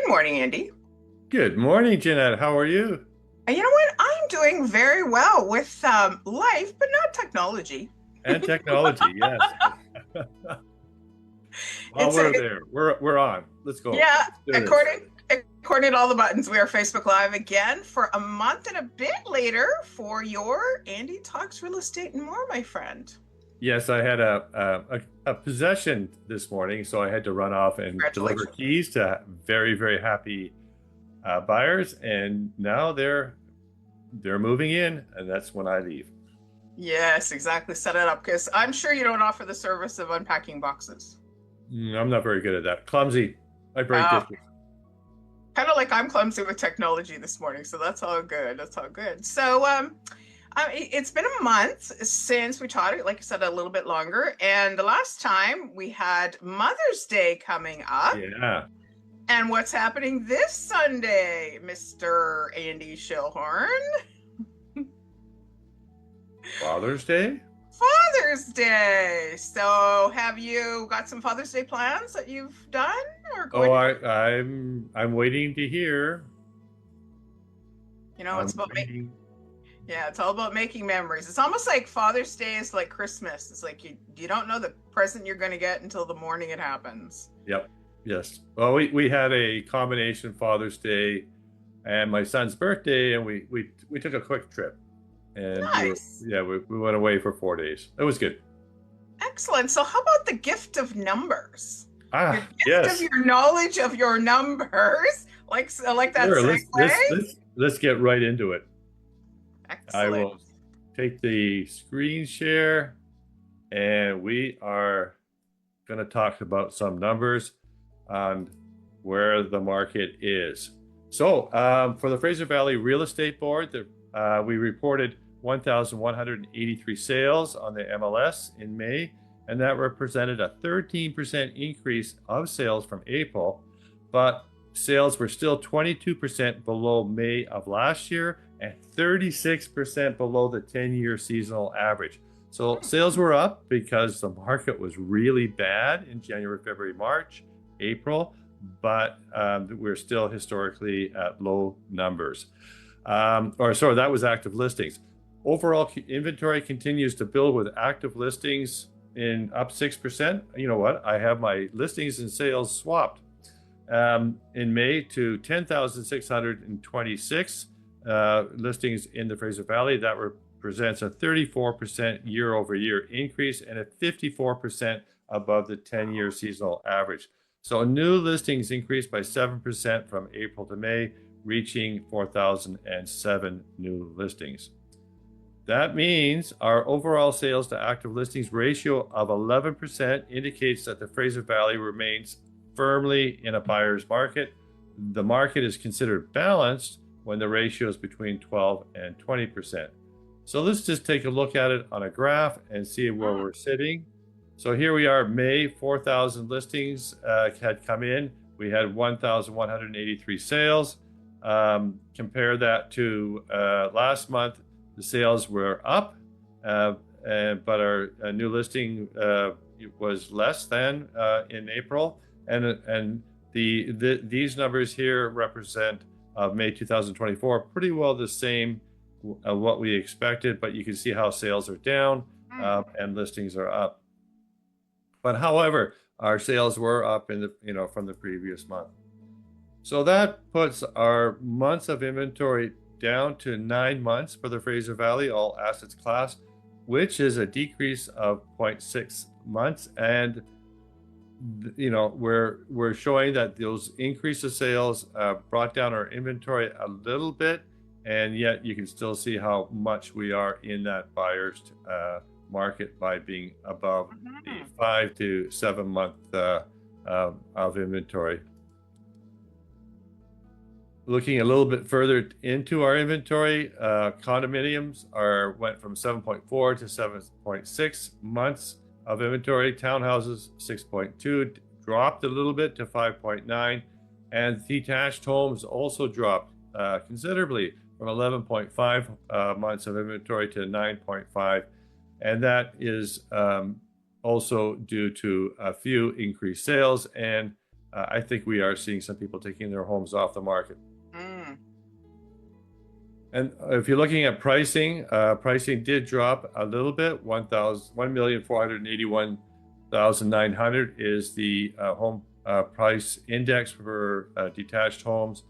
Morning, Andy. Good morning, Jeanette. How are you? And you know what? I'm doing very well with life, but not technology. And technology, yes. While It's a, we're there, we're on. Let's go. yeah, Let's do this. according to all the buttons, we are Facebook Live again for a month and a bit later for your Andy Talks Real Estate and More, my friend. Yes, I had a possession this morning, so I had to run off and deliver Congratulations. keys to very, very happy buyers, and now they're moving in, and that's when I leave. Yes, exactly. Set it up because I'm sure you don't offer the service of unpacking boxes. I'm not very good at that. Clumsy. I break Uh, dishes. Kind of like I'm clumsy with technology this morning, so that's all good. That's all good. It's been a month since we taught it, like I said, a little bit longer. And the last time we had Mother's Day coming up. Yeah. And what's happening this Sunday, Mr. Andy Schildhorn? Father's Day? Father's Day. So have you got some Father's Day plans that you've done or going Oh, to do? I'm waiting to hear. You know, it's I'm about making, waiting. yeah, it's all about making memories. It's almost like Father's Day is like Christmas. It's like you don't know the present you're going to get until the morning it happens. Yep. Yes. Well, we had a combination Father's Day and my son's birthday, and we took a quick trip, and Nice. we went away for 4 days. It was good. Excellent. So how about the gift of numbers? Your gift of Yes. your knowledge of your numbers, like that Sure. segue. Let's get right into it. I Excellent. will take the screen share, and we are going to talk about some numbers on where the market is. So, for the Fraser Valley Real Estate Board, we reported 1,183 sales on the MLS in May, and that represented a 13% increase of sales from April, but sales were still 22% below May of last year and 36% below the 10-year seasonal average. So sales were up because the market was really bad in January, February, March, April, but we're still historically at low numbers. That was active listings. Overall inventory continues to build with active listings in up 6%. You know what? I have my listings and sales swapped in May to 10,626 listings in the Fraser Valley. That represents a 34% year over year increase and a 54% above the 10-year seasonal average. So new listings increased by 7% from April to May, reaching 4,007 new listings. That means our overall sales to active listings ratio of 11% indicates that the Fraser Valley remains firmly in a buyer's market. The market is considered balanced when the ratio is between 12 and 20%. So let's just take a look at it on a graph and see where we're sitting. So here we are, May, 4,000 listings had come in. We had 1,183 sales. Compare that to last month, the sales were up, but our new listing was less than in April. And these numbers here represent May 2024, pretty well the same what we expected, but you can see how sales are down and listings are up. But however, our sales were up in the from the previous month. So that puts our months of inventory down to 9 months for the Fraser Valley, all assets class, which is a decrease of 0.6 months. And we're showing that those increase of sales brought down our inventory a little bit, and yet you can still see how much we are in that buyer's market by being above the 5 to 7 month of inventory. Looking a little bit further into our inventory, condominiums went from 7.4 to 7.6 months of inventory. Townhouses 6.2, dropped a little bit to 5.9, and detached homes also dropped considerably from 11.5 months of inventory to 9.5, and that is also due to a few increased sales and I think we are seeing some people taking their homes off the market. Mm. And if you're looking at pricing, pricing did drop a little bit. 1,481,900 is the home price index for detached homes.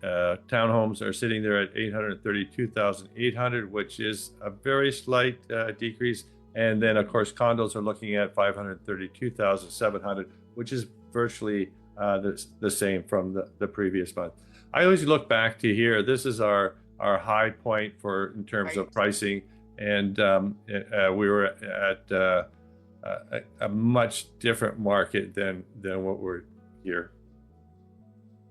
Townhomes are sitting there at 832,800, which is a very slight decrease. And then, of course, condos are looking at 532,700, which is virtually the same from the previous month. I always look back to here. This is our high point for in terms of Right. pricing, and we were at a much different market than what we're here.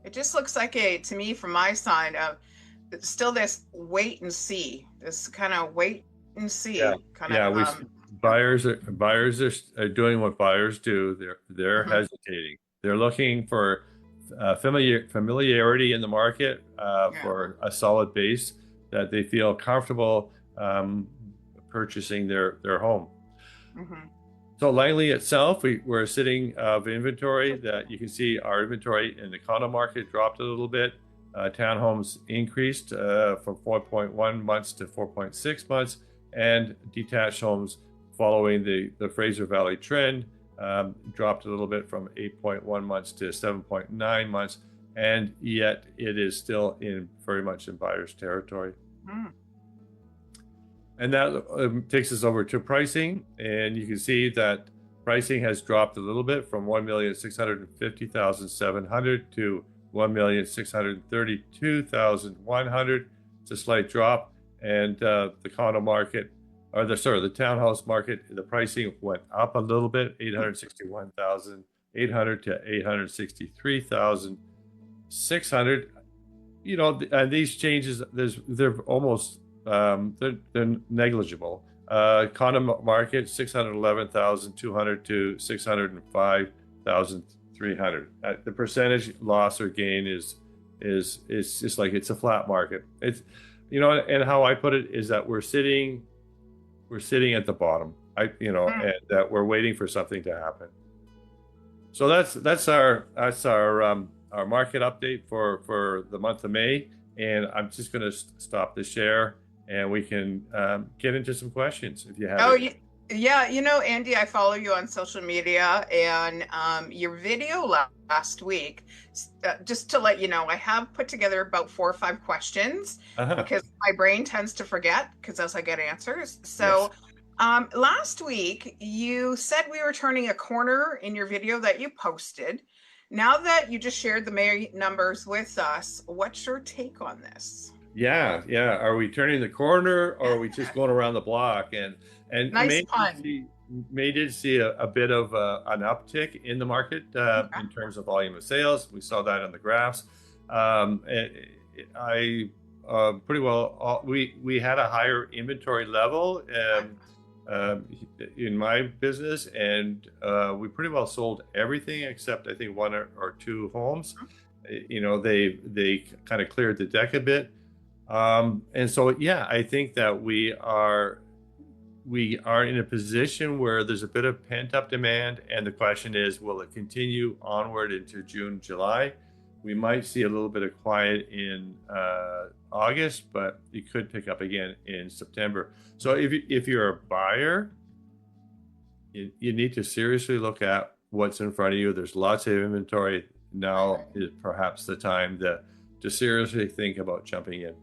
It just looks like to me, from my side, still this wait and see, this kind of wait and Yeah, see kind of, yeah. Buyers are doing what buyers do. They're mhm, hesitating. They're looking for familiarity in the market, yeah. for a solid base that they feel comfortable purchasing their home. Hmm. So Langley itself, we're sitting of inventory that you can see our inventory in the condo market dropped a little bit. Townhomes increased from 4.1 months to 4.6 months, and detached homes, following the Fraser Valley trend, dropped a little bit from 8.1 months to 7.9 months, and yet it is still very much in buyer's territory. Mm. And that takes us over to pricing. And you can see that pricing has dropped a little bit from 1,650,700 to 1,632,100. It's a slight drop. And the condo market, the townhouse market, the pricing went up a little bit, 861,800 to 863,600. And these changes, they're almost they're negligible. Condo market 611,200 to 605,300. The percentage loss or gain is just like it's a flat market. It's and how I put it is that we're sitting at the bottom. Mm. And that we're waiting for something to happen. So that's our market update for the month of May, and I'm just going to stop the share, and we can get into some questions if you have Oh, any. yeah, Andy, I follow you on social media, and your video last week, just to let you know, I have put together about 4 or 5 questions Uh-huh. because my brain tends to forget because as I get answers. Yes. So, last week you said we were turning a corner in your video that you posted. Now that you just shared the May numbers with us, what's your take on this? Yeah, yeah. Are we turning the corner, or are we just going around the block? And Nice pun. May did see a bit of an uptick in the market Okay. in terms of volume of sales. We saw that on the graphs. I pretty well we had a higher inventory level um, in my business, and we pretty well sold everything except I think one or two homes. They kind of cleared the deck a bit. And so, yeah, I think that we are in a position where there's a bit of pent up demand, and the question is, will it continue onward into June, July? We might see a little bit of quiet in August, but it could pick up again in September. So if you're a buyer, you need to seriously look at what's in front of you. There's lots of inventory. Now is perhaps the time to seriously think about jumping in.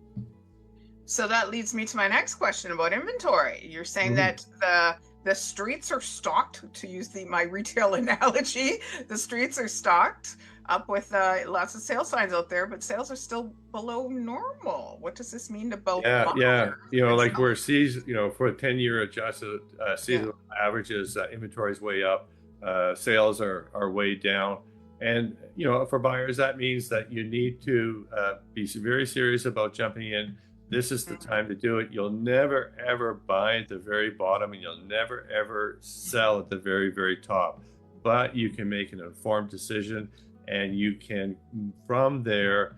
So that leads me to my next question about inventory. You're saying Mhm. that the streets are stocked, to use my retail analogy. The streets are stocked up with lots of sale signs out there, but sales are still below normal. What does this mean to both Yeah, buyers yeah. and Like we're sellers? season, for a 10-year adjusted Yeah. seasonal averages, inventory is way up, sales are way down. And, for buyers, that means that you need to be very serious about jumping in. This is the Mhm. time to do it. You'll never, ever buy at the very bottom, and you'll never, ever sell at the very, very top. But you can make an informed decision, and you can, from there,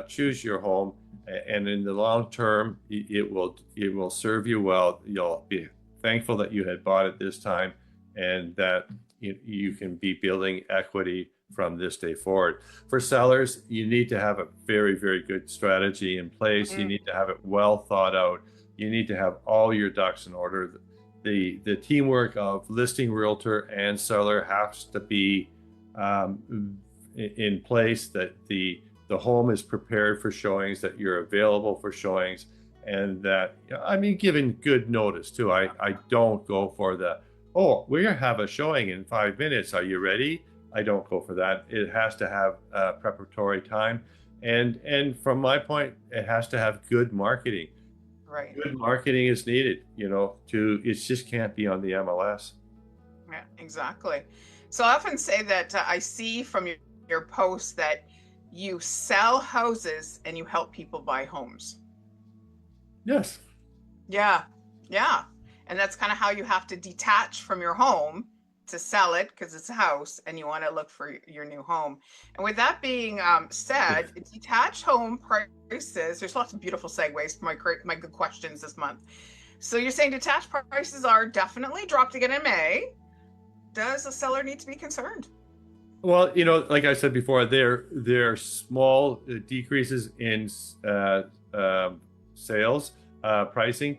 choose your home, and in the long term, it will serve you well. You'll be thankful that you had bought it this time, and that you can be building equity from this day forward. For sellers, you need to have a very, very good strategy in place. You Mm, need to have it well thought out. You need to have all your ducks in order. The teamwork of listing realtor and seller has to be in place, that the home is prepared for showings, that you're available for showings, and that, I mean, given good notice too. I don't go for the, oh, we're gonna have a showing in 5 minutes. Are you ready? I don't go for that. It has to have preparatory time, and from my point, it has to have good marketing. right. Good marketing is needed, it just can't be on the MLS. Yeah, exactly. So I often say that I see from your posts that you sell houses and you help people buy homes. Yes. Yeah, yeah. And that's kind of how you have to detach from your home to sell it because it's a house and you want to look for your new home. And with that being said, detached home prices, there's lots of beautiful segues for my good questions this month. So you're saying detached prices are definitely dropped again in May. Does the seller need to be concerned? Well, like I said before, there are small decreases in sales pricing.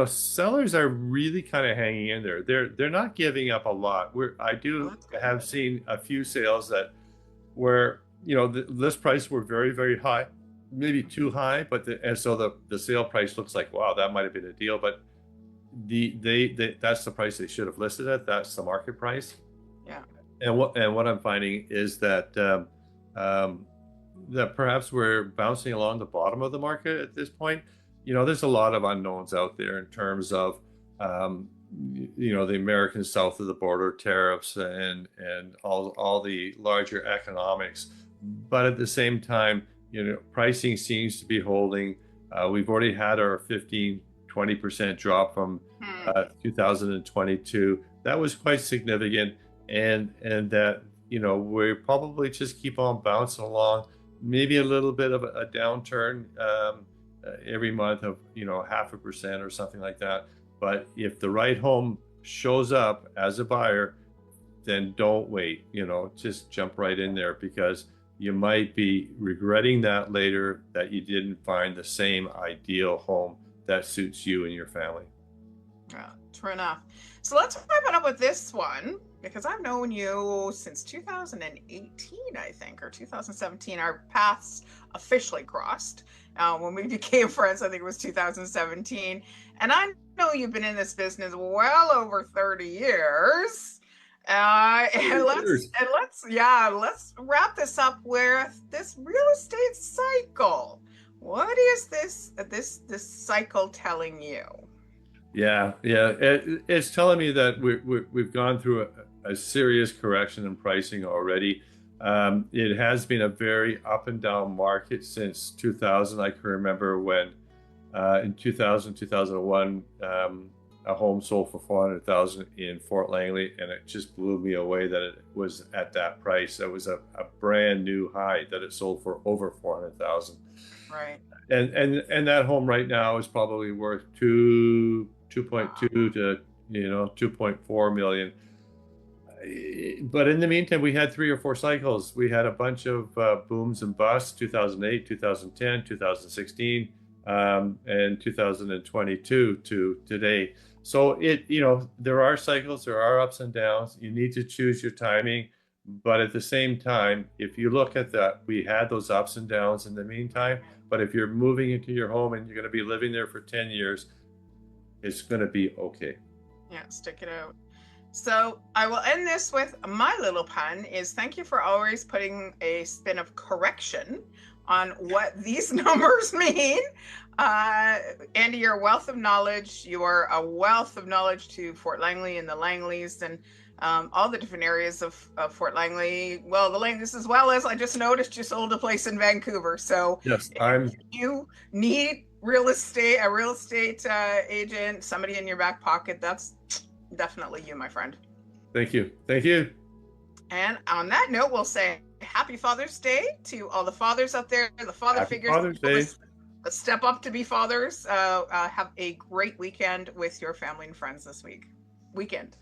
Sellers are really kind of hanging in there. They're not giving up a lot. I do have seen a few sales where the list price were very, very high, maybe too high, and so the sale price looks like, wow, that might have been a deal, but that's the price they should have listed at. That's the market price. Yeah. And what I'm finding is that that perhaps we're bouncing along the bottom of the market at this point. There's a lot of unknowns out there in terms of the American south of the border tariffs and all the larger economics. But at the same time, pricing seems to be holding. We've already had our 15-20% drop from 2022. That was quite significant, and that we probably just keep on bouncing along, maybe a little bit of a downturn every month of 0.5% or something like that. But if the right home shows up as a buyer, then don't wait. Just jump right in there, because you might be regretting that later, that you didn't find the same ideal home that suits you and your family. Yeah, true enough. So let's wrap it up with this one, because I've known you since 2018, I think, or 2017. Our paths officially crossed. When we became friends, I think it was 2017. And I know you've been in this business well over 30 years. And let's wrap this up with this real estate cycle. What is this cycle telling you? Yeah. It's telling me that we've gone through a serious correction in pricing already. It has been a very up and down market since 2000. I can remember when in 2000, 2001, a home sold for $400,000 in Fort Langley, and it just blew me away that it was at that price. It was a brand new high that it sold for over $400,000. Right. And that home right now is probably worth 2.2 to 2.4 million. But in the meantime, we had 3 or 4 cycles. We had a bunch of booms and busts: 2008, 2010, 2016, and 2022 to today. So there are cycles, there are ups and downs. You need to choose your timing. But at the same time, if you look at that, we had those ups and downs in the meantime. But if you're moving into your home and you're going to be living there for 10 years, it's going to be okay. Yeah, stick it out. So I will end this with my little pun is thank you for always putting a spin of correction on what these numbers mean. Andy, you're a wealth of knowledge. You are a wealth of knowledge to Fort Langley and the Langleys and all the different areas of Fort Langley. Well, the Langleys, as well as I just noticed you sold a place in Vancouver. So yes, if you need a real estate agent, somebody in your back pocket, that's definitely you, my friend. Thank you. And on that note, we'll say Happy Father's Day to all the fathers out there, the father Happy figures. Father's Day. Let's step up to be fathers. Have a great weekend with your family and friends this weekend.